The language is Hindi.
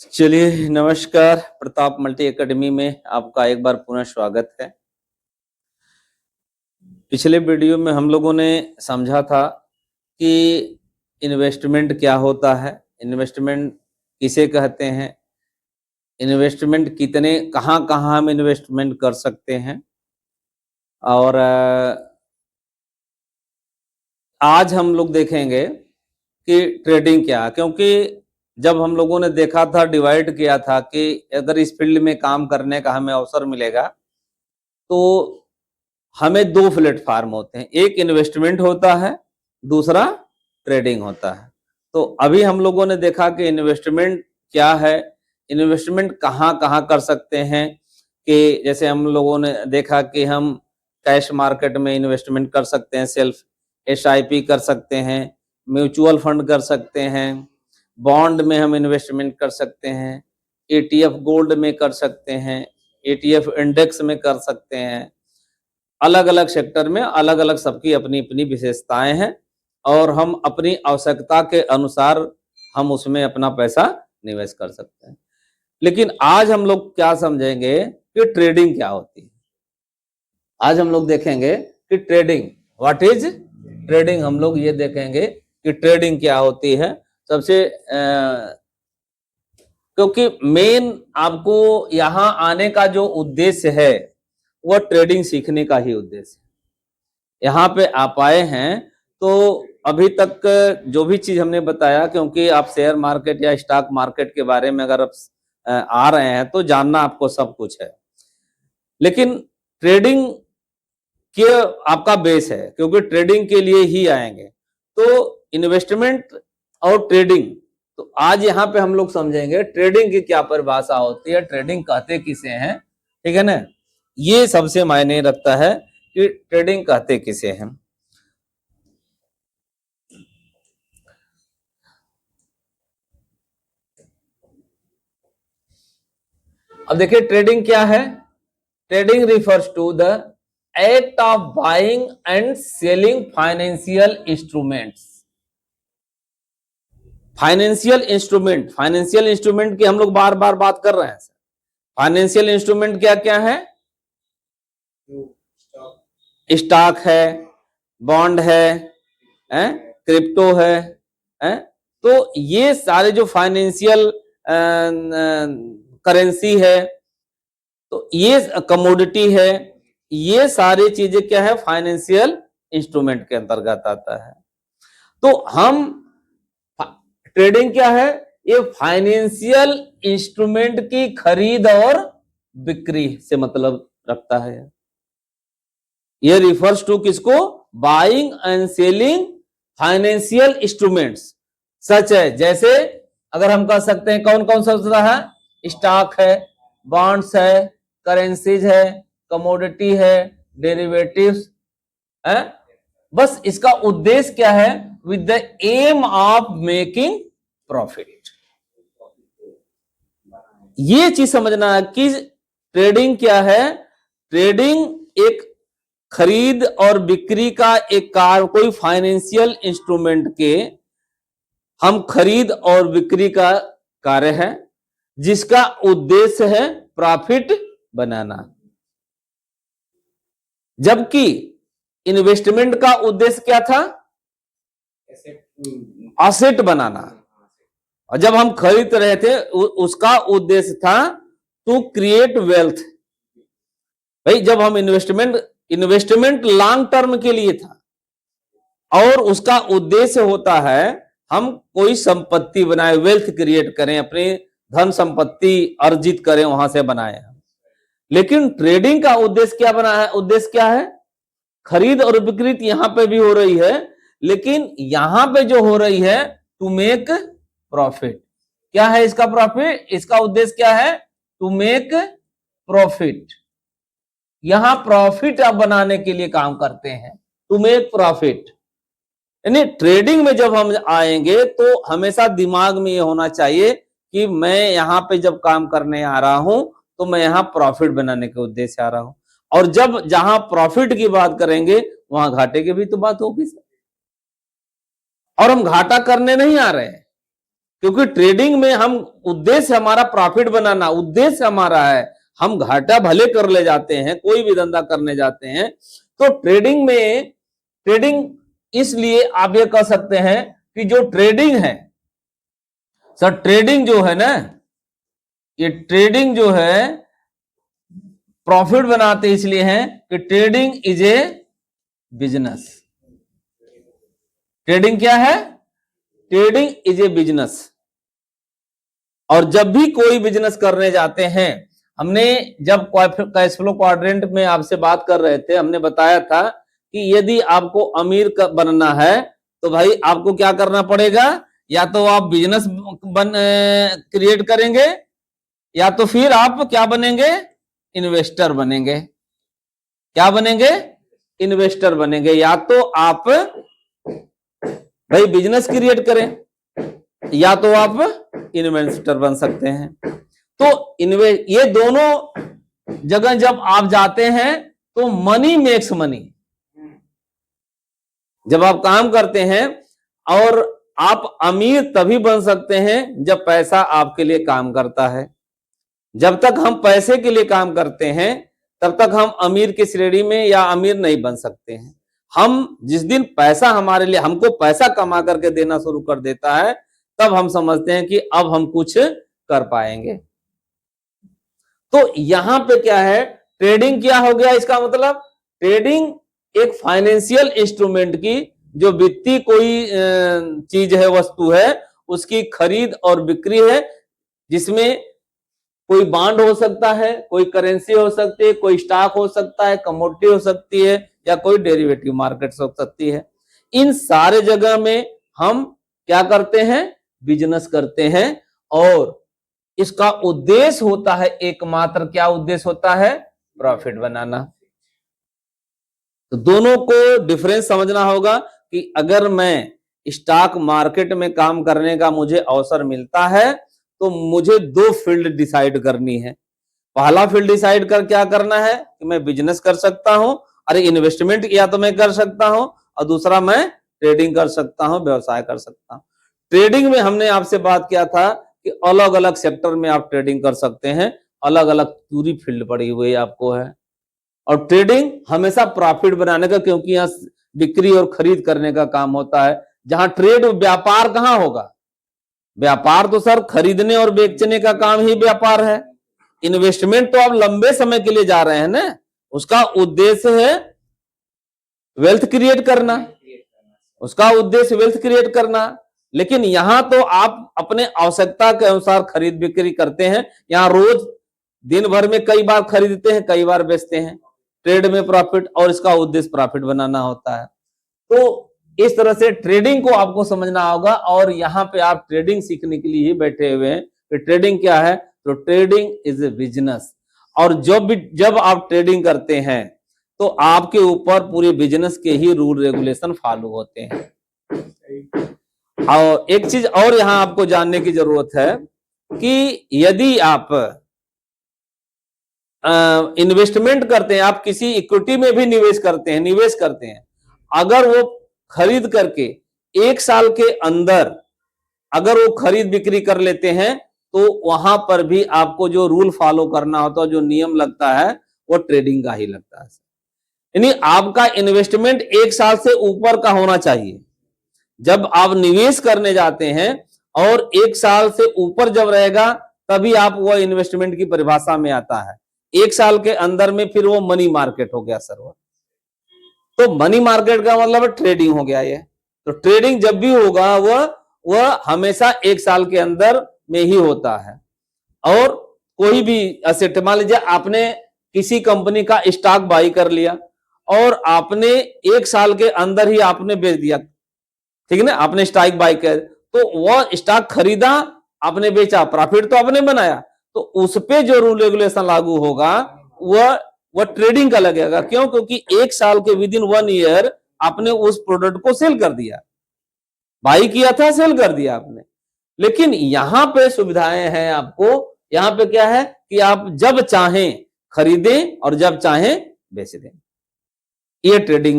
चलिए नमस्कार। प्रताप मल्टी एकेडमी में आपका एक बार पुनः स्वागत है। पिछले वीडियो में हम लोगों ने समझा था कि इन्वेस्टमेंट क्या होता है, इन्वेस्टमेंट किसे कहते हैं, इन्वेस्टमेंट कितने कहाँ-कहाँ हम इन्वेस्टमेंट कर सकते हैं। और आज हम लोग देखेंगे कि ट्रेडिंग क्या है, क्योंकि जब हम लोगों ने देखा था, डिवाइड किया था कि अगर इस फील्ड में काम करने का हमें अवसर मिलेगा तो हमें दो प्लेटफार्म होते हैं, एक इन्वेस्टमेंट होता है, दूसरा ट्रेडिंग होता है। तो अभी हम लोगों ने देखा कि इन्वेस्टमेंट क्या है, इन्वेस्टमेंट कहाँ-कहाँ कर सकते हैं। कि जैसे हम लोगों ने देखा कि हम कैश मार्केट में इन्वेस्टमेंट कर सकते हैं, सेल्फ एसआईपी कर सकते हैं, म्यूचुअल फंड कर सकते हैं, बॉन्ड में हम इन्वेस्टमेंट कर सकते हैं, ईटीएफ गोल्ड में कर सकते हैं, ईटीएफ इंडेक्स में कर सकते हैं। अलग-अलग सेक्टर में अलग-अलग सबकी अपनी-अपनी विशेषताएं हैं और हम अपनी आवश्यकता के अनुसार हम उसमें अपना पैसा निवेश कर सकते हैं। लेकिन आज हम लोग क्या समझेंगे कि ट्रेडिंग क्या होती है। आज हम लोग देखेंगे कि ट्रेडिंग व्हाट इज ट्रेडिंग। हम लोग ये देखेंगे कि ट्रेडिंग क्या होती है। सबसे क्योंकि मेन आपको यहाँ आने का जो उद्देश्य है वह ट्रेडिंग सीखने का ही उद्देश्य है। यहाँ पे आप आए हैं तो अभी तक जो भी चीज हमने बताया, क्योंकि आप शेयर मार्केट या स्टॉक मार्केट के बारे में अगर आप आ रहे हैं तो जानना आपको सब कुछ है, लेकिन ट्रेडिंग के आपका बेस है, क्योंकि ट्रेडिंग के लिए ही आएंगे। तो इन्वेस्टमेंट और ट्रेडिंग, तो आज यहाँ पे हम लोग समझेंगे ट्रेडिंग की क्या परिभाषा होती है, ट्रेडिंग कहते किसे हैं, ठीक है ना। ये सबसे मायने रखता है कि ट्रेडिंग कहते किसे हैं। अब देखिए ट्रेडिंग क्या है। Trading refers to the act of buying and selling financial instruments. Financial instrument की हम लोग बार बार बात कर रहे हैं। फाइनेंशियल इंस्ट्रूमेंट क्या क्या है? स्टॉक है, बॉन्ड है, क्रिप्टो है। तो ये सारे जो फाइनेंशियल करेंसी है, तो ये कमोडिटी है, ये सारी चीजें क्या है, फाइनेंशियल इंस्ट्रूमेंट के अंतर्गत आता है। तो हम ट्रेडिंग क्या है, ये फाइनेंशियल इंस्ट्रूमेंट की खरीद और बिक्री से मतलब रखता है। ये रिफर्स टू किसको? Buying and selling financial instruments such है। जैसे अगर हम कह सकते हैं कौन कौन सा है, स्टॉक है, बॉन्ड्स है, करेंसीज है, कमोडिटी है, डेरिवेटिव्स है। बस इसका उद्देश्य क्या है? With the aim of making profit. ये चीज समझना है कि ट्रेडिंग क्या है। ट्रेडिंग एक खरीद और बिक्री का एक कार्य, कोई फाइनेंशियल इंस्ट्रूमेंट के हम खरीद और बिक्री का कार्य है जिसका उद्देश्य है प्रॉफिट बनाना। जबकि इन्वेस्टमेंट का उद्देश्य क्या था? असेट बनाना। और जब हम खरीद रहे थे उसका उद्देश्य था टू क्रिएट वेल्थ। भाई जब हम इन्वेस्टमेंट लॉन्ग टर्म के लिए था और उसका उद्देश्य होता है हम कोई संपत्ति बनाए, वेल्थ क्रिएट करें, अपनी धन संपत्ति अर्जित करें, वहां से बनाए। लेकिन ट्रेडिंग का उद्देश्य क्या बना है? उद्देश्य क्या है? खरीद और बिक्री यहां पे भी हो रही है, लेकिन यहां पे जो हो रही है टू मेक प्रॉफिट। क्या है इसका प्रॉफिट? इसका उद्देश्य क्या है? To make profit. यहां प्रॉफिट आप बनाने के लिए काम करते हैं, टू मेक प्रॉफिट। यानी ट्रेडिंग में जब हम आएंगे तो हमेशा दिमाग में ये होना चाहिए कि मैं यहां पे जब काम करने आ रहा हूं तो मैं यहां प्रॉफिट बनाने के उद्देश्य से आ रहा हूं। और जब जहां प्रॉफिट की बात करेंगे वहां घाटे की भी तो बात होगी। और हम घाटा करने नहीं आ रहे हैं, क्योंकि ट्रेडिंग में हम उद्देश्य हमारा प्रॉफिट बनाना, उद्देश्य हमारा है। हम घाटा भले कर ले जाते हैं, कोई भी धंधा करने जाते हैं, तो ट्रेडिंग इसलिए आप ये कह सकते हैं कि जो ट्रेडिंग है सर, ट्रेडिंग जो है ना, ये ट्रेडिंग जो है प्रॉफिट बनाते इसलिए है कि trading is a business. Trading क्या है? Trading is a business. और जब भी कोई बिजनेस करने जाते हैं, हमने जब कैश फ्लो क्वाड्रेंट में आपसे बात कर रहे थे, हमने बताया था कि यदि आपको अमीर बनना है तो भाई आपको क्या करना पड़ेगा, या तो आप बिजनेस क्रिएट करेंगे, या तो फिर आप क्या बनेंगे, इन्वेस्टर बनेंगे। क्या बनेंगे? इन्वेस्टर बनेंगे। या तो आप भाई बिजनेस क्रिएट करें, या तो आप इन्वेस्टर बन सकते हैं। तो ये दोनों जगह जब आप जाते हैं तो मनी मेक्स मनी। जब आप काम करते हैं, और आप अमीर तभी बन सकते हैं जब पैसा आपके लिए काम करता है। जब तक हम पैसे के लिए काम करते हैं तब तक हम अमीर की श्रेणी में या अमीर नहीं बन सकते हैं। हम जिस दिन पैसा हमारे लिए, हमको पैसा कमा करके देना शुरू कर देता है, तब हम समझते हैं कि अब हम कुछ कर पाएंगे। तो यहां पे क्या है, ट्रेडिंग क्या हो गया, इसका मतलब ट्रेडिंग एक फाइनेंशियल इंस्ट्रूमेंट की, जो वित्तीय कोई चीज है, वस्तु है, उसकी खरीद और बिक्री है, जिसमें कोई बॉन्ड हो सकता है, कोई करेंसी हो सकती है, कोई स्टॉक हो सकता है, कमोडिटी हो सकती है, या कोई डेरिवेटिव मार्केट हो सकती है। इन सारे जगह में हम क्या करते हैं, बिजनेस करते हैं, और इसका उद्देश्य होता है एकमात्र, क्या उद्देश्य होता है, प्रॉफिट बनाना। तो दोनों को डिफरेंस समझना होगा कि अगर मैं स्टॉक मार्केट में काम करने का मुझे अवसर मिलता है तो मुझे दो फील्ड डिसाइड करनी है। पहला फील्ड डिसाइड कर क्या करना है कि मैं बिजनेस कर सकता हूं, अरे इन्वेस्टमेंट या तो मैं कर सकता हूं, और दूसरा मैं ट्रेडिंग कर सकता हूं, व्यवसाय कर सकता हूं। ट्रेडिंग में हमने आपसे बात किया था कि अलग अलग सेक्टर में आप ट्रेडिंग कर सकते हैं, अलग अलग पूरी फील्ड पड़ी हुई आपको है। और ट्रेडिंग हमेशा प्रॉफिट बनाने का, क्योंकि यहां बिक्री और खरीद करने का काम होता है। जहां ट्रेड, व्यापार कहां होगा, व्यापार तो सर खरीदने और बेचने का काम ही व्यापार है। इन्वेस्टमेंट तो आप लंबे समय के लिए जा रहे हैं ना, उसका उद्देश्य है वेल्थ क्रिएट करना, उसका उद्देश्य वेल्थ क्रिएट करना। लेकिन यहां तो आप अपने आवश्यकता के अनुसार खरीद बिक्री करते हैं। यहां रोज दिन भर में कई बार खरीदते हैं, कई बार बेचते हैं। ट्रेड में प्रॉफिट, और इसका उद्देश्य प्रॉफिट बनाना होता है। तो इस तरह से ट्रेडिंग को आपको समझना होगा, और यहां पे आप ट्रेडिंग सीखने के लिए ही बैठे हुए हैं कि ट्रेडिंग क्या है। तो ट्रेडिंग इज ए बिजनेस, और जब आप ट्रेडिंग करते हैं तो आपके ऊपर पूरे बिजनेस के ही रूल रेगुलेशन फॉलो होते हैं। और एक चीज और यहां आपको जानने की जरूरत है कि यदि आप इन्वेस्टमेंट करते हैं, आप किसी इक्विटी में भी निवेश करते हैं, अगर वो खरीद करके 1 साल के अंदर अगर वो खरीद बिक्री कर लेते हैं, तो वहां पर भी आपको जो रूल फॉलो करना होता है, जो नियम लगता है, वो ट्रेडिंग का ही लगता है। यानी आपका इन्वेस्टमेंट 1 साल से ऊपर का होना चाहिए। जब आप निवेश करने जाते हैं और 1 साल से ऊपर जब रहेगा, तभी आप वो इन्वेस्टमेंट की परिभाषा में आता है। 1 साल के अंदर में फिर वो मनी मार्केट हो गया सर। तो मनी मार्केट का मतलब ट्रेडिंग हो गया ये। तो ट्रेडिंग जब भी होगा वह हमेशा 1 साल के अंदर में ही होता है। और कोई भी एसेट, मान लीजिए आपने किसी कंपनी का स्टॉक बाई कर लिया और आपने 1 साल के अंदर ही आपने बेच दिया, ठीक है ना, आपने स्टॉक बाई कर, तो वह स्टॉक खरीदा, आपने बेचा, प्रॉफिट तो आपने बनाया, तो उस पे जो रूल रेगुलेशन लागू होगा वह ट्रेडिंग का लगेगा। क्यों? क्योंकि 1 साल के विद इन 1 ईयर आपने उस प्रोडक्ट को सेल कर दिया, बाई किया था, सेल कर दिया आपने। लेकिन यहां पे सुविधाएं हैं आपको। यहां पे क्या है कि आप जब चाहें खरीदें और जब चाहें बेच दें। ये ट्रेडिंग